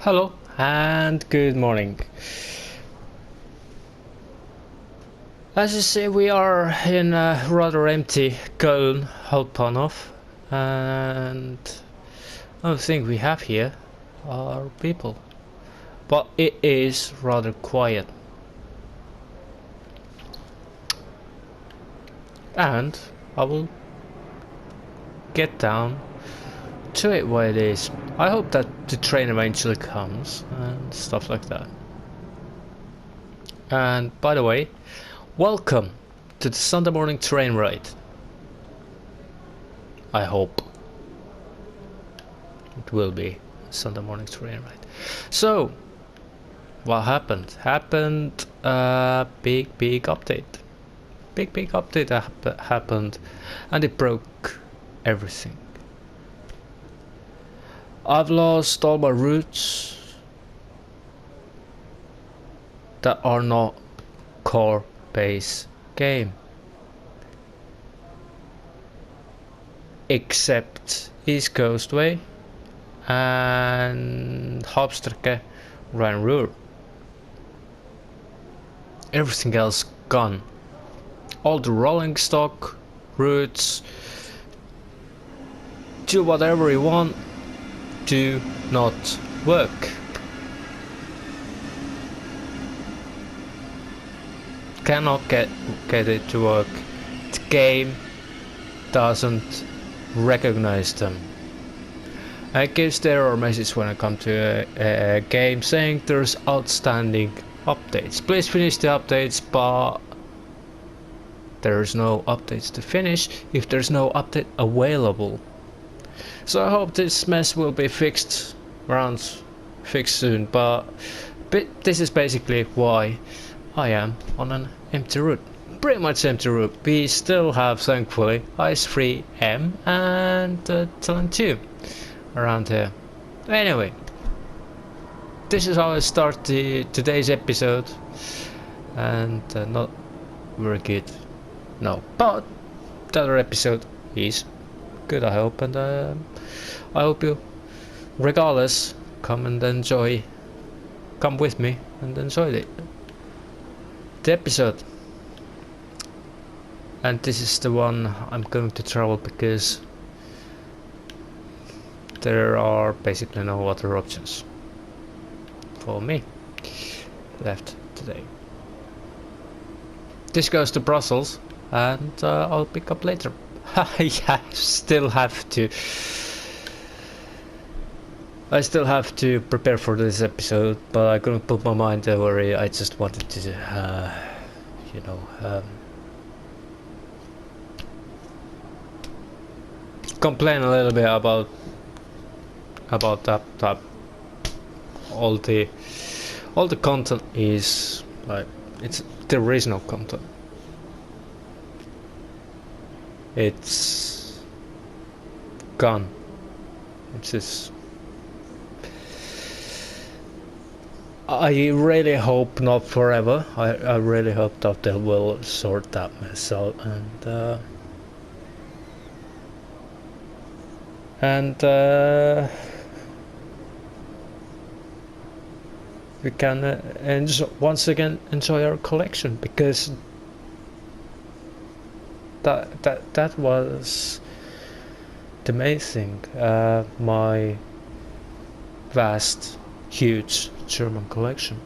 Hello and good morning. As you see, we are in a rather empty Köln Hauptbahnhof, and only thing we have here are people, but it is rather quiet. And I will get down to it where it is. I hope that the train eventually comes and stuff like that. And by the way, welcome to the Sunday morning train ride. I hope it will be a Sunday morning train ride. So, what happened? Happened a big update. Big update happened, and it broke everything. I've lost all my routes that are not core base game, except East Coast Way and Hauptstrecke Köln-Aachen. Everything else gone. All the rolling stock routes, do whatever you want, do not work. Cannot get it to work. The game doesn't recognize them. It gives the error message when I come to a game saying there's outstanding updates. Please finish the updates, but there's no updates to finish if there's no update available. So I hope this mess will be fixed soon, but this is basically why I am on an empty route. Pretty much empty route. We still have, thankfully, ICE3M and Talent 2 around here. Anyway, this is how I start today's episode, and not very good. No, but the other episode is good, I hope, and I hope you, regardless, come with me and enjoy the episode. And this is the one I'm going to travel because there are basically no other options for me left today. This goes to Brussels, and I'll pick up later. I still have to prepare for this episode, but I couldn't put my mind over it. I just wanted to complain a little bit about that all the content is like, it's the original content. It's gone. It's just, I really hope not forever. I really hope that they will sort that mess out, and we can once again enjoy our collection, because that was the main thing. My vast, huge German collection,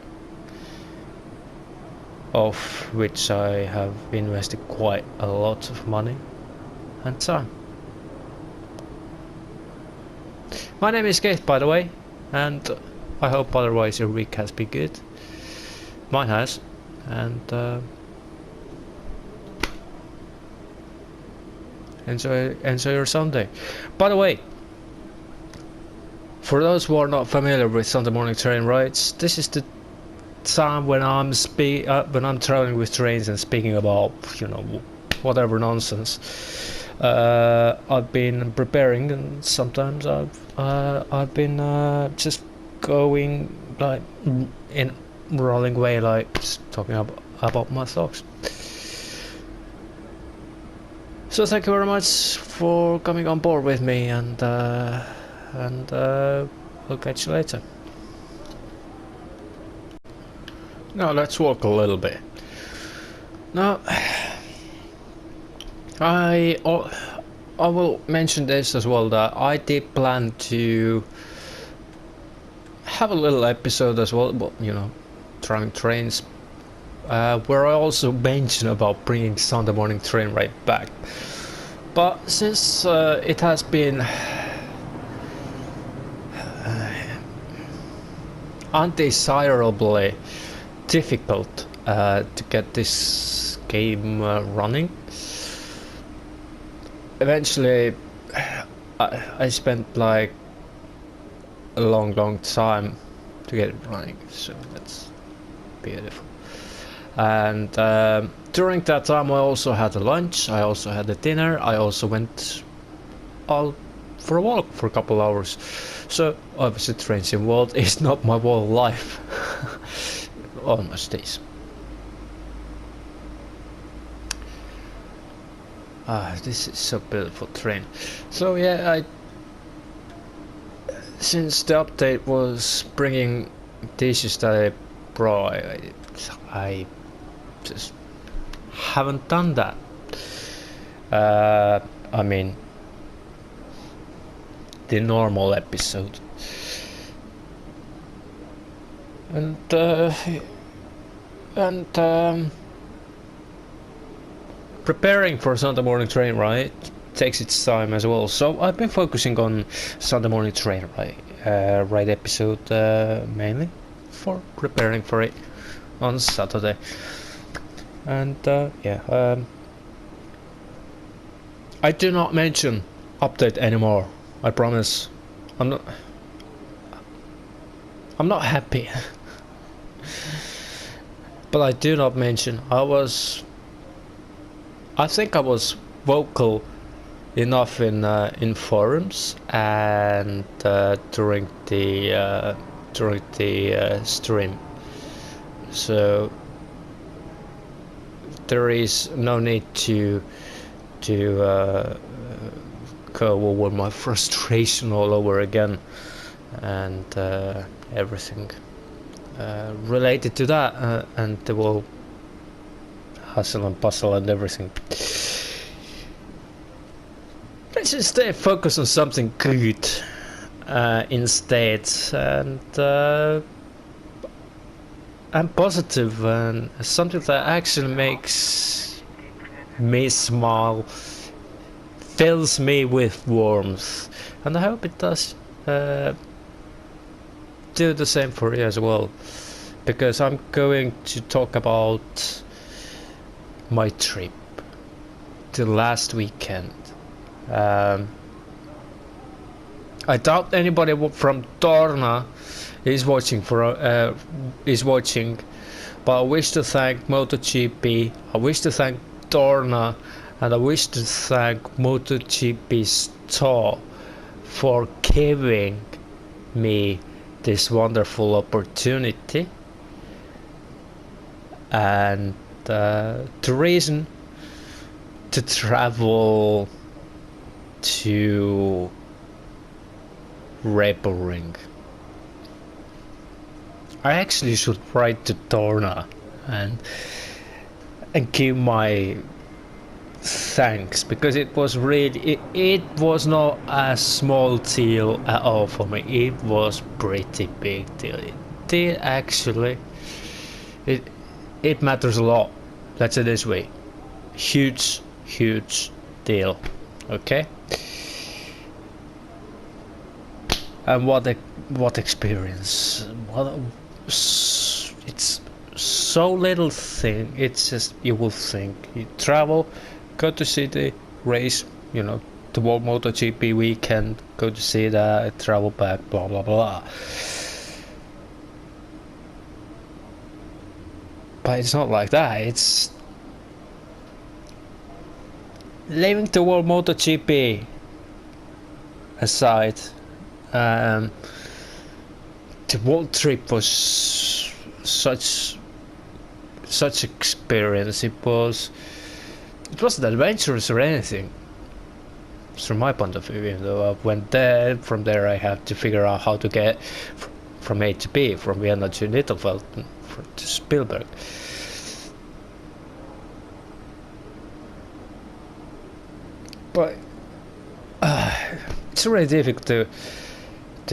of which I have invested quite a lot of money and time. My name is Keith, by the way, and I hope otherwise your week has been good. Mine has, and enjoy your Sunday. By the way, for those who are not familiar with Sunday morning train rides, this is the time when I'm traveling with trains and speaking about whatever nonsense I've been preparing, and sometimes I've been just going like in rolling way, like just talking about my thoughts. So thank you very much for coming on board with me, and we'll catch you later. Now let's walk a little bit. Now, I will mention this as well, that I did plan to have a little episode as well, but you know, driving trains, where I also mention about bringing Sunday morning train right back. But since it has been undesirably difficult to get this game running, eventually I spent like a long time to get it running, so that's beautiful. And during that time I also had a lunch, I also had a dinner, I also went out for a walk for a couple hours. So obviously trains involved is not my whole life. Almost is. This is so beautiful train. So yeah, since the update was bringing the issues that I brought, I just haven't done that. I mean, the normal episode. And preparing for Sunday morning train ride takes its time as well. So I've been focusing on Sunday morning train ride episode mainly for preparing for it on Saturday. And yeah, I do not mention update anymore. I promise. I'm not happy. But I do not mention. I think I was vocal enough in forums and during the stream. So there is no need to go over my frustration all over again and everything related to that and the whole hustle and bustle and everything. Let's just stay focused on something good instead, and positive, and something that actually makes me smile, fills me with warmth, and I hope it does do the same for you as well, because I'm going to talk about my trip to last weekend. I doubt anybody from Torna is watching, but I wish to thank MotoGP, I wish to thank Torna, and I wish to thank MotoGP Store for giving me this wonderful opportunity. And the reason to travel to Ring. I actually should write to Torna and give my thanks, because it was really it was not a small deal at all for me. It was pretty big deal. It did actually. It matters a lot. Let's say this way. Huge deal. Okay. And what experience? It's so little thing. It's just, you will think you travel, go to see the race, you know, the World MotoGP weekend, go to see that, travel back, blah blah blah. But it's not like that. It's leaving the World MotoGP aside. The world trip was such experience. It wasn't adventurous or anything, from my point of view. Even though I went there, from there I had to figure out how to get from A to B, from Vienna to Nettelfeld to Spielberg. But it's really difficult to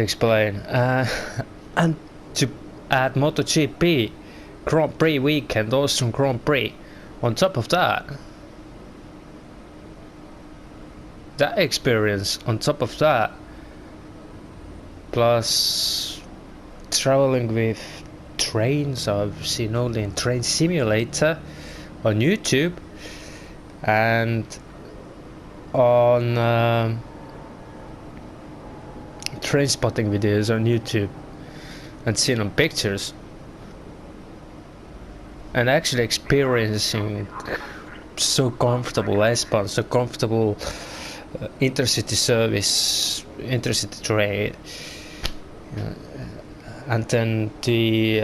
explain. And to add MotoGP, Grand Prix weekend, Austrian Grand Prix, on top of that experience, on top of that, plus traveling with trains I've seen only in Train Simulator on YouTube, and on train spotting videos on YouTube, and seen on pictures, and actually experiencing so comfortable S-Bahn, so comfortable intercity service, intercity train, and then the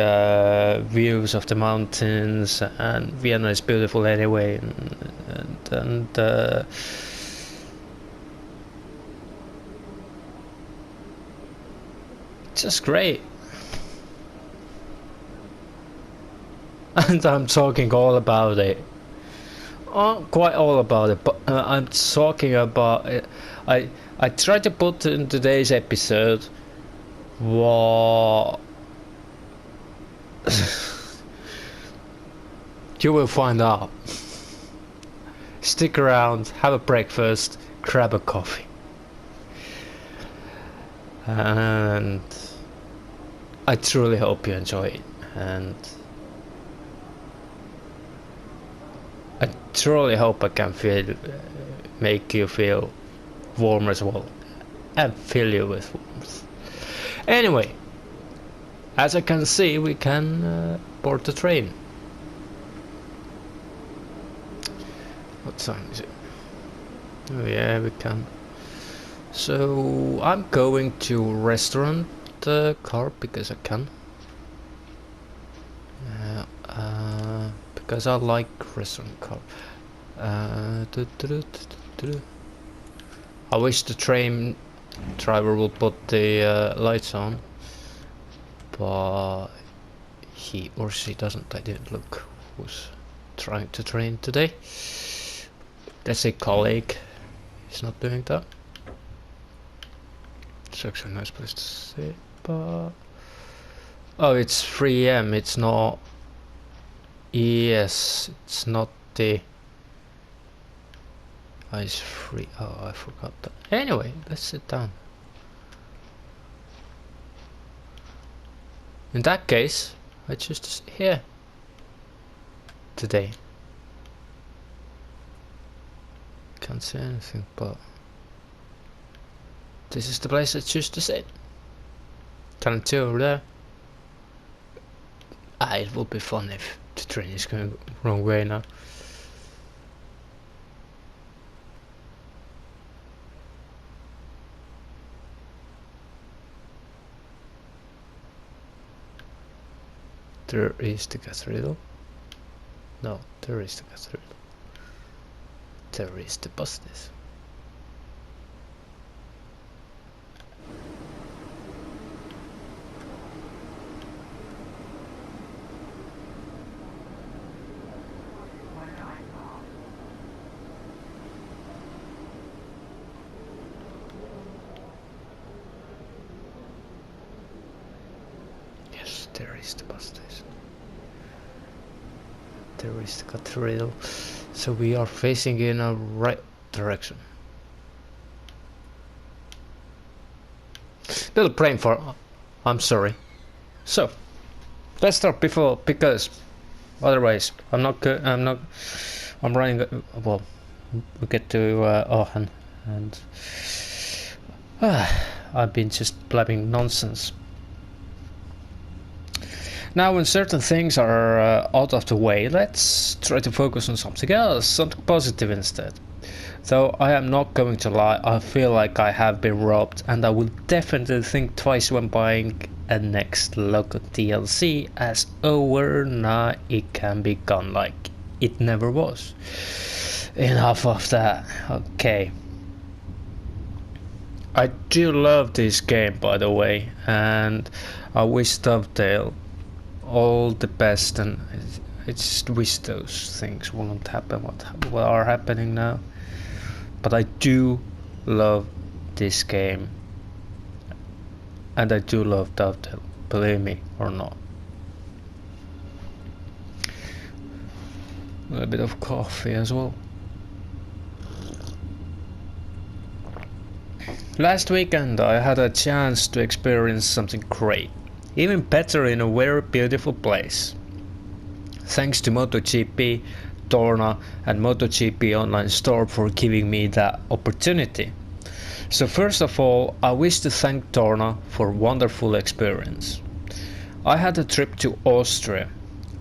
views of the mountains, and Vienna is beautiful anyway, and just great. And I'm talking all about it. Quite all about it, but I'm talking about it. I tried to put in today's episode what you will find out. Stick around, have a breakfast, grab a coffee, and I truly hope you enjoy it, and I truly hope I can make you feel warm as well, and fill you with warmth. Anyway, as I can see, we can board the train. What time is it? Oh yeah, we can. So I'm going to restaurant car because I can. Because I like restaurant car. I wish the train driver will put the lights on, but he or she doesn't. I didn't look who's trying to train today. Let's say colleague is not doing that. It's actually a nice place to sit, but oh, it's 3 AM. It's not. Yes, it's not the. Oh, it's free. Oh, I forgot that. Anyway, let's sit down. In that case, I choose to sit here today. Can't say anything, but this is the place I choose to sit. Turn two over there. It would be fun if the train is going the wrong way now. There is the cathedral. No, there is the cathedral. There is the buses. Yes, there is the bus station. There is the cathedral. So we are facing in a right direction. Little brain for. I'm sorry. So let's start before, because otherwise I'm not good. I'm running. Well, we get to Aachen, and I've been just blabbing nonsense. Now, when certain things are out of the way, let's try to focus on something else, something positive instead. Though I am not going to lie, I feel like I have been robbed, and I will definitely think twice when buying a next local DLC, as overnight it can be gone like it never was. Enough of that. Okay. I do love this game, by the way, and I wish Dovetail all the best, and I just wish those things wouldn't happen what are happening now. But I do love this game, and I do love Dovetail, believe me or not. A little bit of coffee as well. Last weekend I had a chance to experience something great, even better in a very beautiful place. Thanks to MotoGP, Torna and MotoGP online store for giving me that opportunity. So first of all, I wish to thank Torna for a wonderful experience. I had a trip to Austria.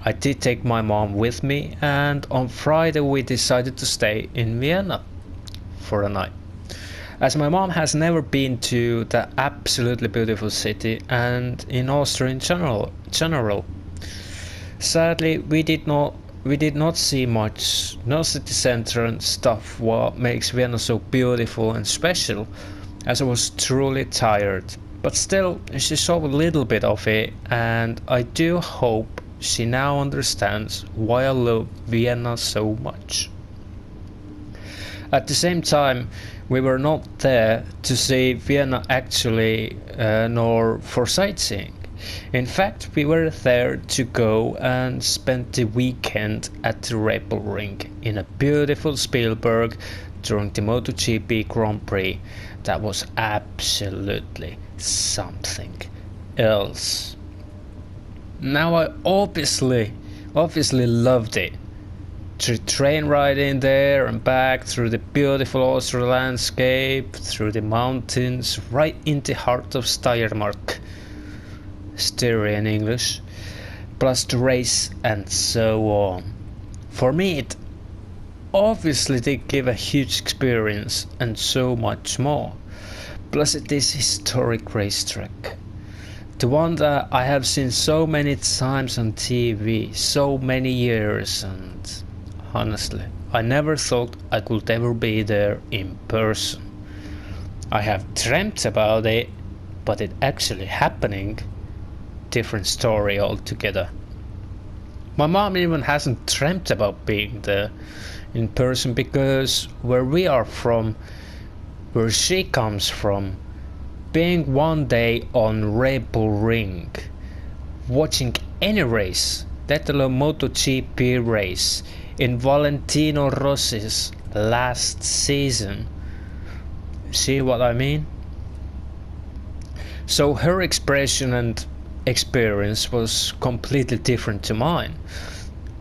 I did take my mom with me, and on Friday we decided to stay in Vienna for a night, as my mom has never been to that absolutely beautiful city and in Austria in general. Sadly, we did not see much, no city center and stuff, what makes Vienna so beautiful and special, as I was truly tired. But still, she saw a little bit of it, and I do hope she now understands why I love Vienna so much. At the same time, we were not there to see Vienna actually, nor for sightseeing. In fact, we were there to go and spend the weekend at the Red Bull Ring in a beautiful Spielberg during the MotoGP Grand Prix. That was absolutely something else. Now I obviously loved it. The train ride in there and back through the beautiful Austrian landscape, through the mountains, right in the heart of Steiermark. Styria in English, plus the race and so on. For me, it obviously did give a huge experience and so much more. Plus it is historic racetrack. The one that I have seen so many times on TV, so many years, and honestly, I never thought I could ever be there in person. I have dreamt about it, but it actually happening, different story altogether. My mom even hasn't dreamt about being there in person, because where we are from, where she comes from, being one day on Red Bull Ring, watching any race, let alone MotoGP race, in Valentino Rossi's last season. See what I mean? So her expression and experience was completely different to mine,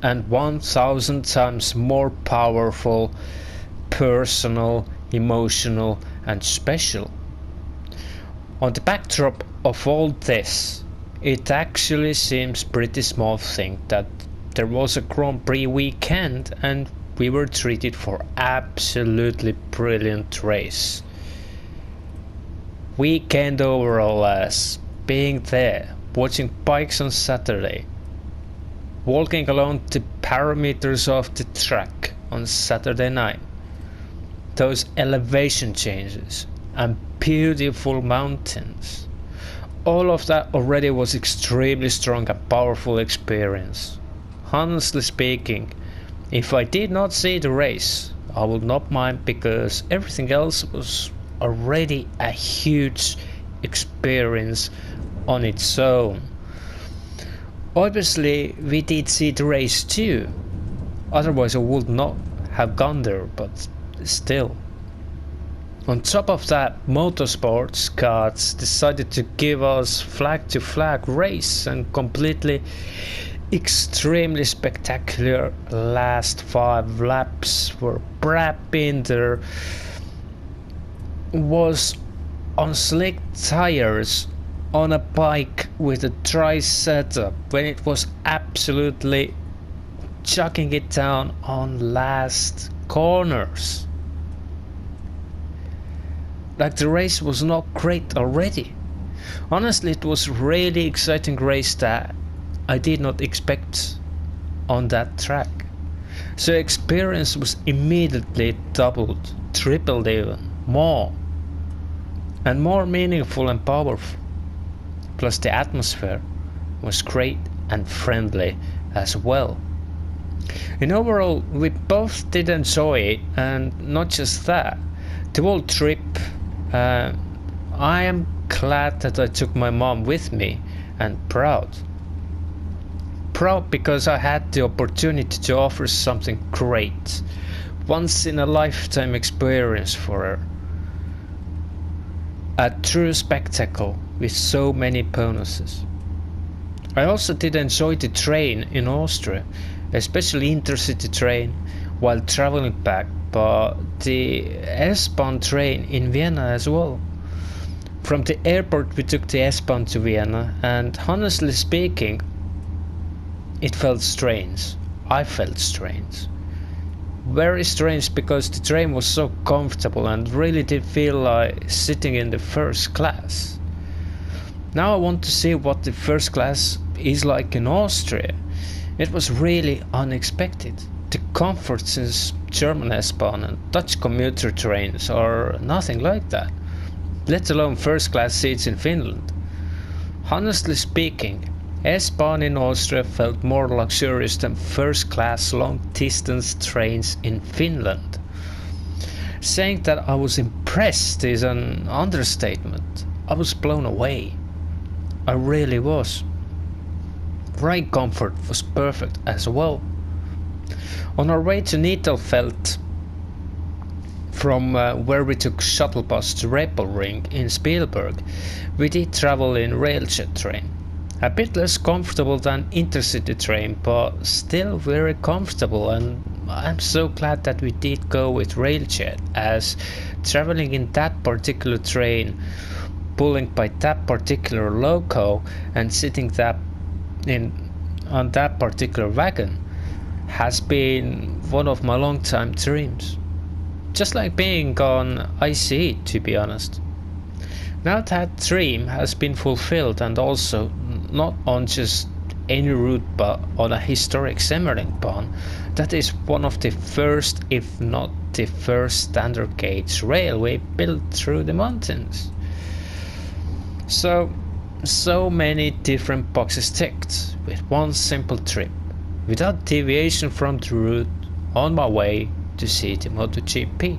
and 1000 times more powerful, personal, emotional and special. On the backdrop of all this, it actually seems pretty small thing that there was a Grand Prix weekend and we were treated for absolutely brilliant race. Weekend overall, as being there, watching bikes on Saturday, walking along the parameters of the track on Saturday night, those elevation changes and beautiful mountains, all of that already was extremely strong and powerful experience. Honestly speaking, if I did not see the race, I would not mind, because everything else was already a huge experience on its own. Obviously we did see the race too, otherwise I would not have gone there, but still. On top of that, motorsports gods decided to give us flag to flag race and completely extremely spectacular last 5 laps where Brad Binder was on slick tires on a bike with a dry setup when it was absolutely chucking it down on last corners. Like, the race was not great already. Honestly, it was really exciting race that I did not expect on that track. So experience was immediately doubled, tripled even more. and more meaningful and powerful. Plus the atmosphere was great and friendly as well. In overall, we both did enjoy it, and not just that, the whole trip. I am glad that I took my mom with me, and proud. Proud because I had the opportunity to offer something great, once in a lifetime experience for her. A true spectacle with so many bonuses. I also did enjoy the train in Austria, especially intercity train while traveling back, but the S-Bahn train in Vienna as well. From the airport we took the S-Bahn to Vienna, and honestly speaking, it felt strange. I felt strange. Very strange because the train was so comfortable and really did feel like sitting in the first class. Now I want to see what the first class is like in Austria. It was really unexpected. The comforts in German S-Bahn and Dutch commuter trains are nothing like that, let alone first class seats in Finland. Honestly speaking, S-Bahn in Austria felt more luxurious than first class long distance trains in Finland. Saying that I was impressed is an understatement. I was blown away. I really was. Ride comfort was perfect as well. On our way to Niederfeld, from where we took shuttle bus to Rebelring in Spielberg, we did travel in railjet train. A bit less comfortable than intercity train, but still very comfortable, and I'm so glad that we did go with railjet, as traveling in that particular train, pulling by that particular loco and sitting on that particular wagon has been one of my long time dreams. Just like being on ICE, to be honest. Now that dream has been fulfilled, and also not on just any route but on a historic Semmeringbahn that is one of the first, if not the first, standard gauge railway built through the mountains. So many different boxes ticked with one simple trip, without deviation from the route, on my way to see the MotoGP.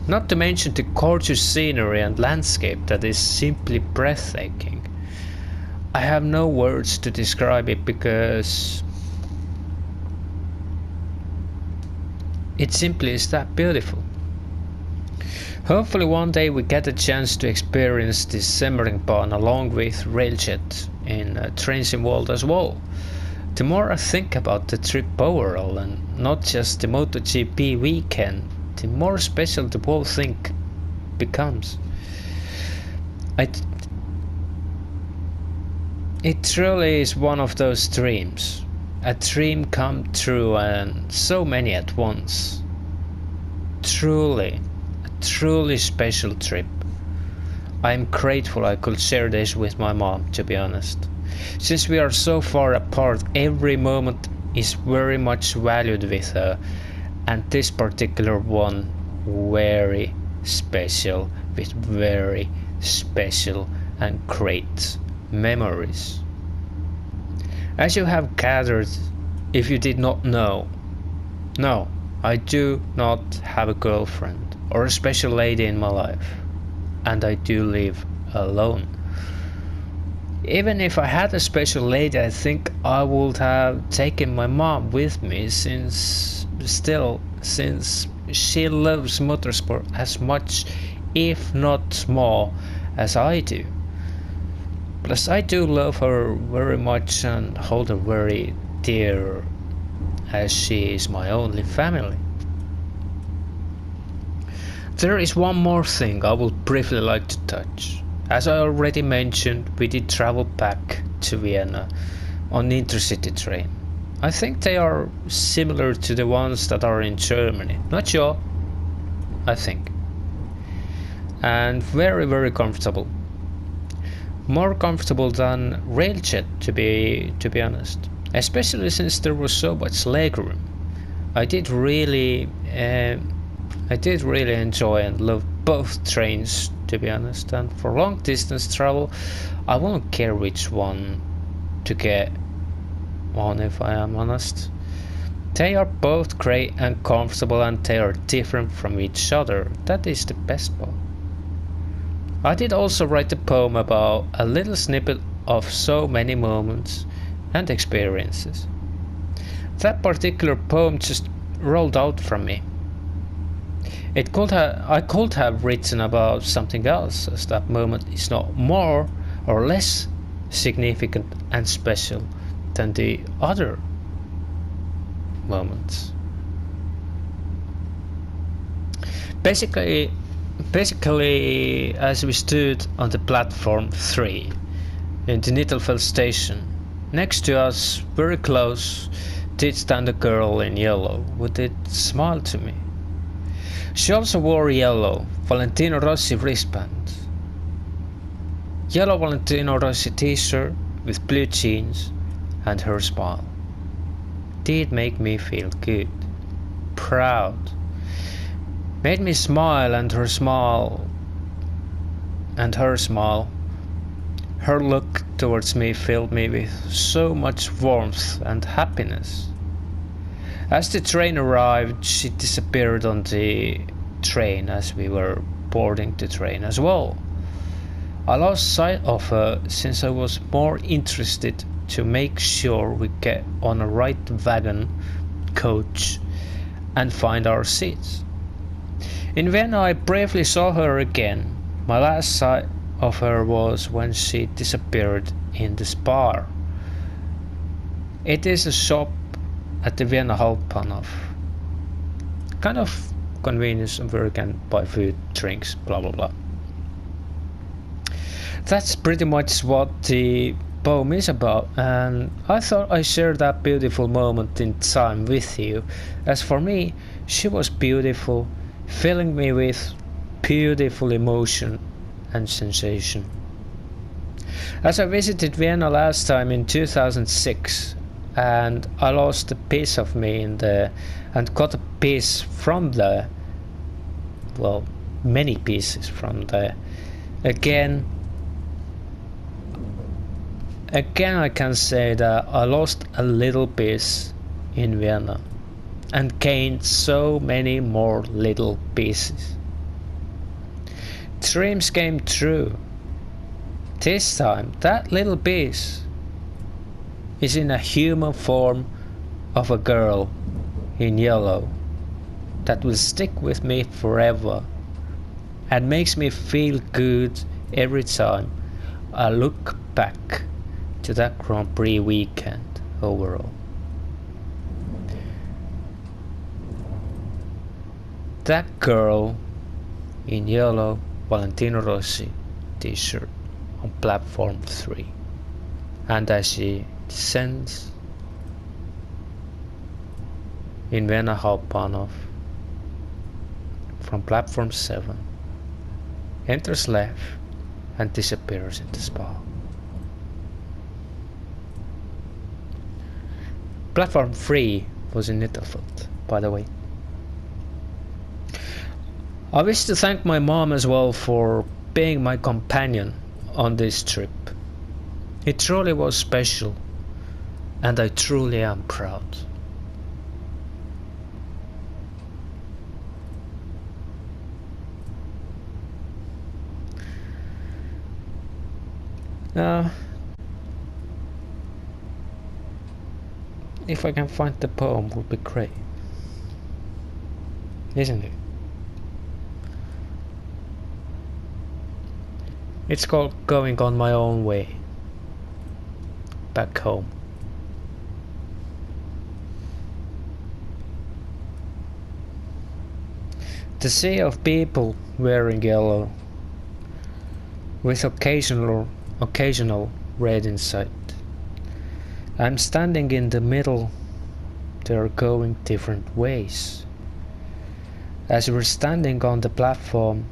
Not to mention the gorgeous scenery and landscape that is simply breathtaking. I have no words to describe it because it simply is that beautiful. Hopefully one day we get a chance to experience this Semmeringbahn along with railjet in trains involved as well. The more I think about the trip overall, and not just the MotoGP weekend, the more special the whole thing becomes. It truly is one of those dreams. A dream come true, and so many at once. Truly, a truly special trip. I am grateful I could share this with my mom, to be honest. Since we are so far apart, every moment is very much valued with her, and this particular one very special, with very special and great memories. As you have gathered, if you did not know, no, I do not have a girlfriend or a special lady in my life, and I do live alone. Even if I had a special lady, I think I would have taken my mom with me, since she loves motorsport as much, if not more, as I do. Plus I do love her very much and hold her very dear, as she is my only family. There is one more thing I would briefly like to touch. As I already mentioned, we did travel back to Vienna on the intercity train. I think they are similar to the ones that are in Germany. Not sure, I think. And very, very comfortable. More comfortable than railjet, to be honest. Especially since there was so much legroom. I did really enjoy and love both trains to be honest, and for long distance travel I won't care which one to get on, if I am honest. They are both great and comfortable, and they are different from each other. That is the best part. I did also write a poem about a little snippet of so many moments and experiences. That particular poem just rolled out from me. I could have written about something else, as that moment is not more or less significant and special than the other moments. Basically, as we stood on the platform 3 in the Nittelfeld station, next to us, very close, did stand a girl in yellow who did smile to me. She also wore yellow Valentino Rossi wristband, yellow Valentino Rossi t-shirt with blue jeans, and her smile did make me feel good, proud, made me smile, and her look towards me filled me with so much warmth and happiness. As the train arrived, she disappeared on the train as we were boarding the train as well. I lost sight of her since I was more interested to make sure we get on a right wagon, coach, and find our seats. In Vienna I briefly saw her again. My last sight of her was when she disappeared in the Spar. It is a shop at the Vienna Hauptbahnhof. Kind of convenience where you can buy food, drinks, blah blah blah. That's pretty much what the poem is about, and I thought I'd share that beautiful moment in time with you, as for me she was beautiful, filling me with beautiful emotion and sensation. As I visited Vienna last time in 2006, and I lost a piece of me in there and got a piece from there, well, many pieces from there. Again I can say that I lost a little piece in Vienna and gained so many more little pieces. Dreams came true. This time that little piece is in a human form of a girl in yellow that will stick with me forever and makes me feel good every time I look back to that Grand Prix weekend overall. That girl in yellow Valentino Rossi t-shirt on platform 3, and as she descends in Vienna Hauptbahnhof from platform 7, enters left and disappears in the Spa. Platform 3 was in Nittelfeld, by the way. I wish to thank my mom as well for being my companion on this trip. It truly was special, and I truly am proud. Now, if I can find the poem, would be great, isn't it? It's called Going on My Own Way, back home. The sea of people wearing yellow, with occasional red in sight. I'm standing in the middle, they're going different ways. As we're standing on the platform,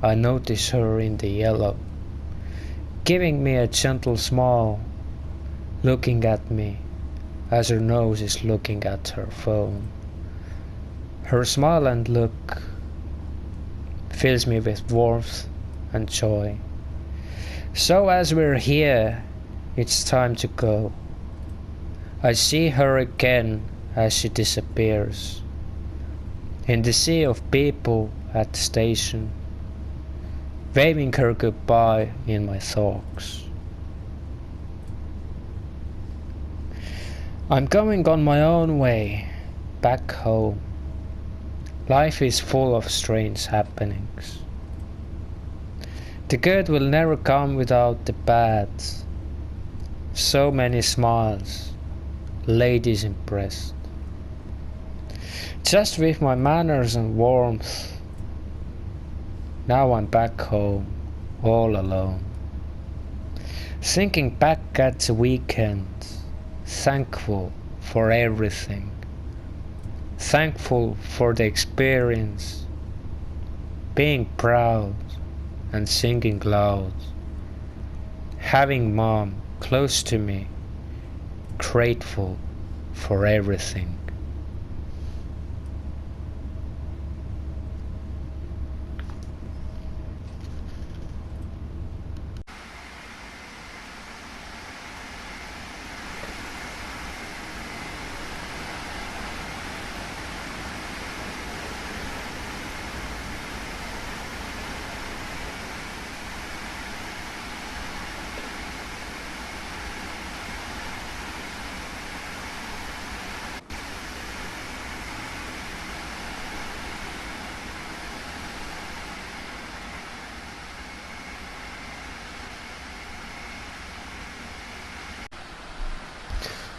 I notice her in the yellow, giving me a gentle smile, looking at me as her nose is looking at her phone. Her smile and look fills me with warmth and joy. So as we're here, it's time to go. I see her again as she disappears in the sea of people at the station, waving her goodbye in my thoughts. I'm going on my own way, back home. Life is full of strange happenings. The good will never come without the bad. So many smiles, ladies impressed. Just with my manners and warmth. Now I'm back home, all alone. Thinking back at the weekend, thankful for everything. Thankful for the experience, being proud and singing loud, having mom close to me, grateful for everything.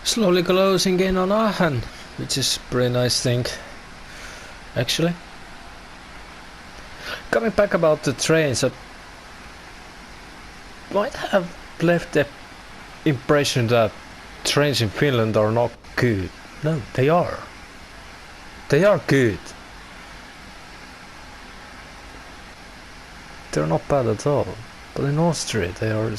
Slowly closing in on Aachen, which is a pretty nice thing, actually. Coming back about the trains, I might have left the impression that trains in Finland are not good. No, they are. They are good. They're not bad at all. But in Austria they are.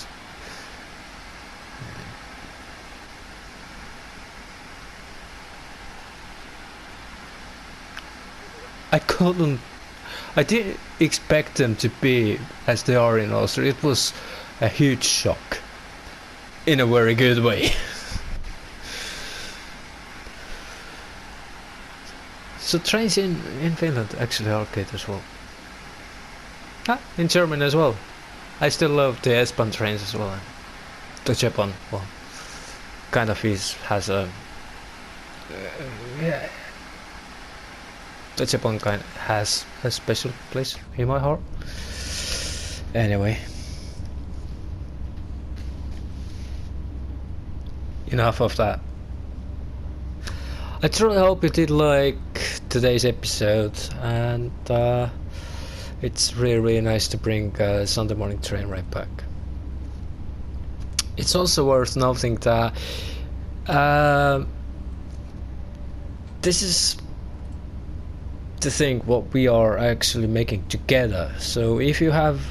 I didn't expect them to be as they are in Austria. It was a huge shock. In a very good way. So trains in Finland actually are good as well. In Germany as well. I still love the S-Bahn trains as well. The Japan, well, kind of has a... yeah. The Japan kind of has a special place in my heart. Anyway. Enough of that. I truly hope you did like today's episode, and it's really nice to bring Sunday morning train right back. It's also worth noting that this is the thing what we are actually making together. So if you have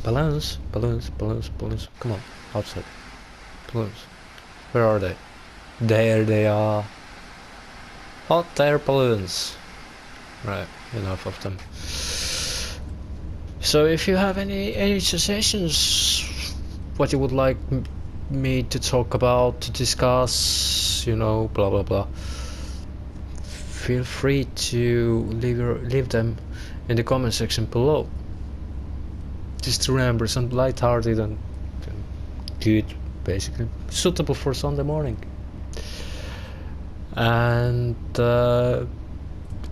balloons, come on, outside. Balloons. Where are they? There they are. Hot air balloons. Right, enough of them. So if you have any suggestions, what you would like me to talk about, to discuss, you know, blah blah blah, feel free to leave them in the comment section below. Just remember, some light-hearted and good, basically suitable for Sunday morning. And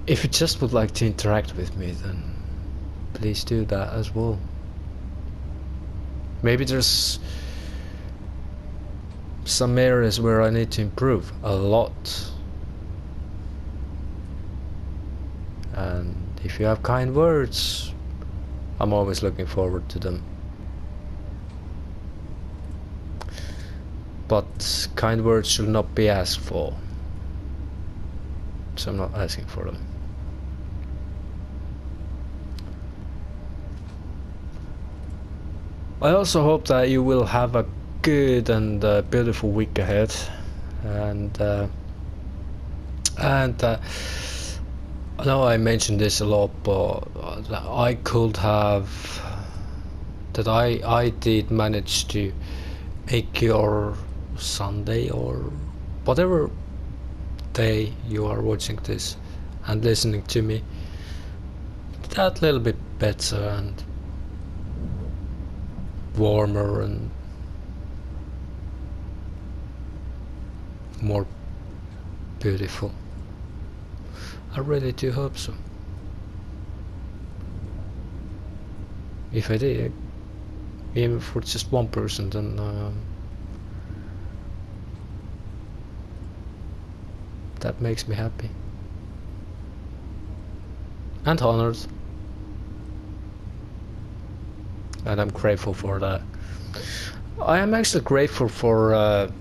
if you just would like to interact with me, then please do that as well. Maybe there's some areas where I need to improve a lot. And if you have kind words, I'm always looking forward to them. But kind words should not be asked for. So I'm not asking for them. I also hope that you will have a good and beautiful week ahead, and I know I mentioned this a lot, but I could have that I did manage to make your Sunday or whatever day you are watching this and listening to me that little bit better and warmer and more beautiful. I really do hope so. If I did, even for just one person, then that makes me happy and honored, and I'm grateful for that. I am actually grateful for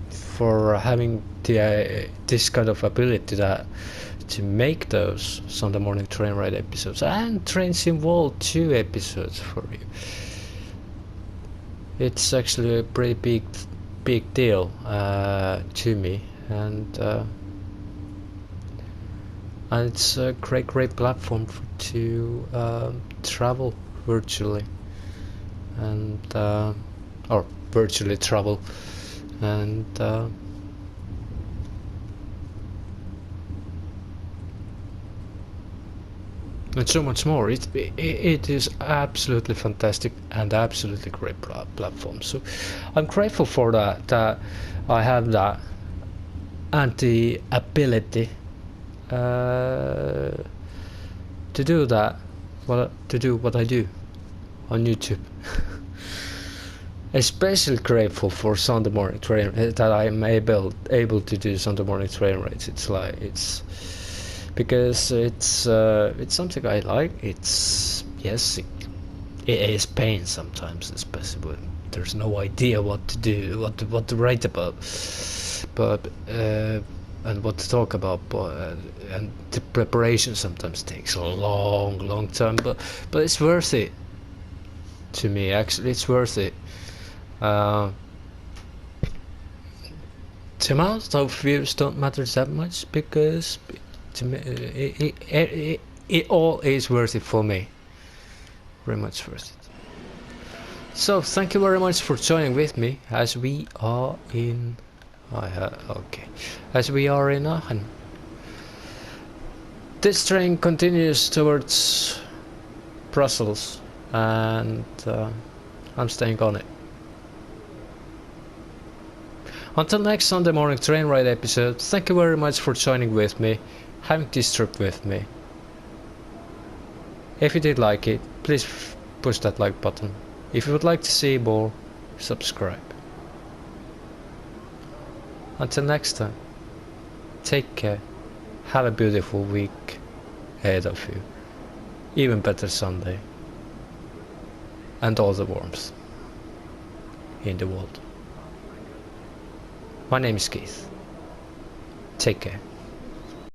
having the this kind of ability to make those Sunday morning train ride episodes and Trains Involved 2 episodes for you. It's actually a pretty big deal to me, and it's a great platform to travel virtually and or virtually travel and so much more. It is absolutely fantastic and absolutely great platform. So I'm grateful for that I have that and the ability to do that, to do what I do on YouTube. Especially grateful for Sunday morning train that I'm able to do Sunday morning train rides. It's because it's something I like. It's yes, it is pain sometimes, especially when there's no idea what to do, what to write about, but and what to talk about, but and the preparation sometimes takes a long time, but it's worth it to me. Actually, it's worth it. The amount of views don't matter that much because to me, it all is worth it for me. Very much worth it. So thank you very much for joining with me as we are in as we are in Aachen. This train continues towards Brussels and I'm staying on it. Until next Sunday morning train ride episode, thank you very much for joining with me, having this trip with me. If you did like it, please push that like button. If you would like to see more, subscribe. Until next time, take care, have a beautiful week ahead of you, even better Sunday, and all the warmth in the world. My name is Keith. Take care.